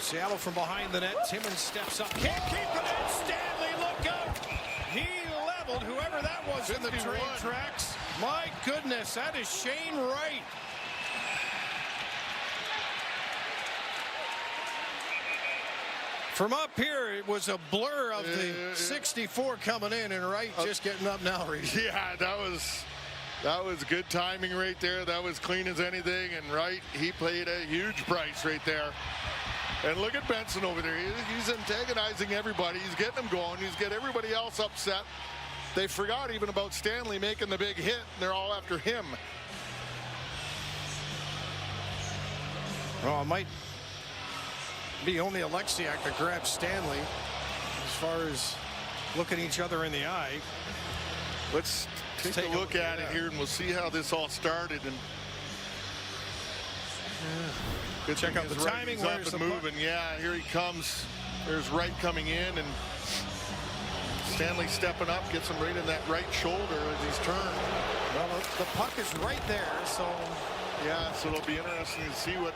Seattle from behind the net. Timmins steps up. Can't keep it in. Stanley, look out. He leveled whoever that was in the train tracks. My goodness, that is Shane Wright. From up here, it was a blur of the 64 coming in, and Wright just getting up now. Yeah, that was good timing right there. That was clean as anything, and Wright, he paid a huge price right there. And look at Benson over there. He's antagonizing everybody. He's getting them going. He's getting everybody else upset. They forgot even about Stanley making the big hit, and they're all after him. Well, it might be only Oleksiak that grabs Stanley as far as looking each other in the eye. Let's take a look at it here, and we'll see how this all started. And good check out the timing. He's up and moving. Yeah, here he comes. There's Wright coming in, and Stanley stepping up, gets him right in that right shoulder as he's turned. Well, the puck is right there, so yeah, so it'll be interesting to see what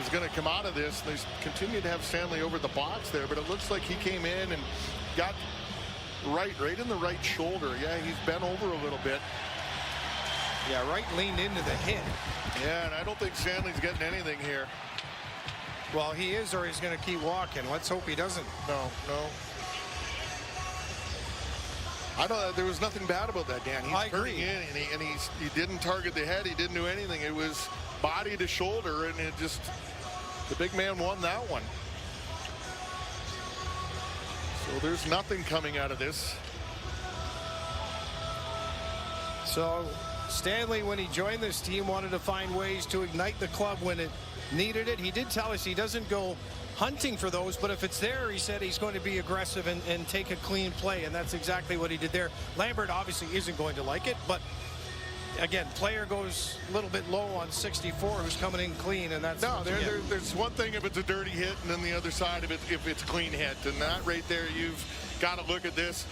is going to come out of this. They continue to have Stanley over the box there, but it looks like he came in and got right in the right shoulder. Yeah, he's bent over a little bit. Yeah, Wright leaned into the hit. Yeah, and I don't think Stanley's getting anything here. Well, he is, or he's going to keep walking. Let's hope he doesn't. No. I don't. There was nothing bad about that, Dan. He's turning in, and he didn't target the head. He didn't do anything. It was body to shoulder, and it just, the big man won that one. So there's nothing coming out of this. So Stanley, when he joined this team, wanted to find ways to ignite the club when it needed it. He did tell us he doesn't go hunting for those, but if it's there, he said he's going to be aggressive and take a clean play, and that's exactly what he did there. Lambert obviously isn't going to like it, but again, player goes a little bit low on 64, who's coming in clean, and that's no. There's one thing if it's a dirty hit, and then the other side of it if it's a clean hit, and that right there, you've got to look at this.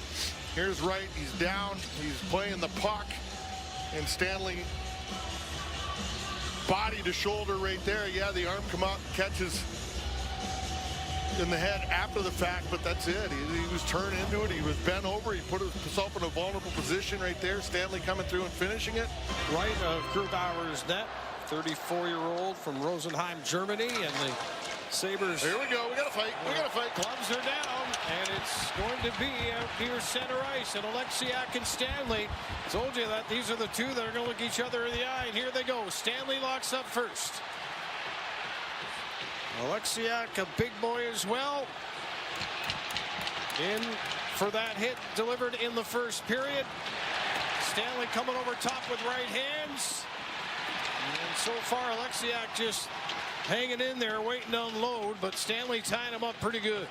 Here's Wright. He's down. He's playing the puck, and Stanley, body to shoulder right there. Yeah, the arm come up, catches in the head after the fact, but that's it. He was turned into it. He was bent over. He put himself in a vulnerable position right there. Stanley coming through and finishing it. Wright of Grubauer's net, 34-year-old from Rosenheim, Germany, and the Sabres. Here we go. We got to fight. We got to fight. Gloves are down, and it's going to be out near center ice. And Oleksiak and Stanley. Told you that these are the two that are going to look each other in the eye. And here they go. Stanley locks up first. Oleksiak, a big boy as well. In for that hit delivered in the first period. Stanley coming over top with right hands. And so far, Oleksiak just hanging in there, waiting to unload, but Stanley tying him up pretty good.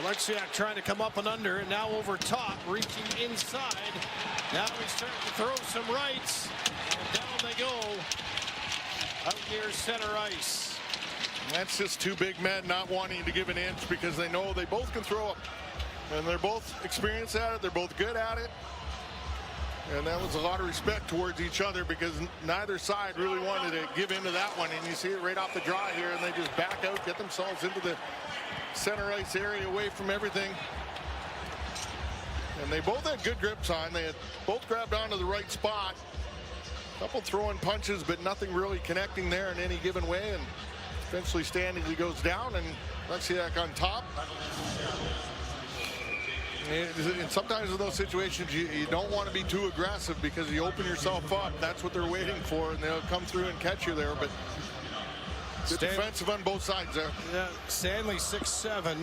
Oleksiak trying to come up and under, and now over top, reaching inside. Now he's starting to throw some rights, and down they go. Out near center ice. That's just two big men not wanting to give an inch because they know they both can throw it. And they're both experienced at it. They're both good at it. And that was a lot of respect towards each other because neither side really wanted to give into that one. And you see it right off the draw here, and they just back out, get themselves into the center ice area away from everything. And they both had good grips on. They had both grabbed onto the right spot. Couple throwing punches, but nothing really connecting there in any given way. And eventually Stanley goes down, and Oleksiak on top. And sometimes in those situations, you don't want to be too aggressive because you open yourself up. That's what they're waiting for, and they'll come through and catch you there. But good defensive on both sides there. Yeah, Stanley 6'7",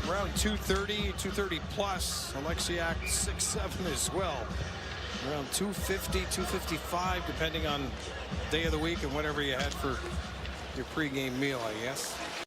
around 230, 230 plus. Oleksiak 6'7" as well. Around 250, 255, depending on day of the week and whatever you had for your pregame meal, I guess.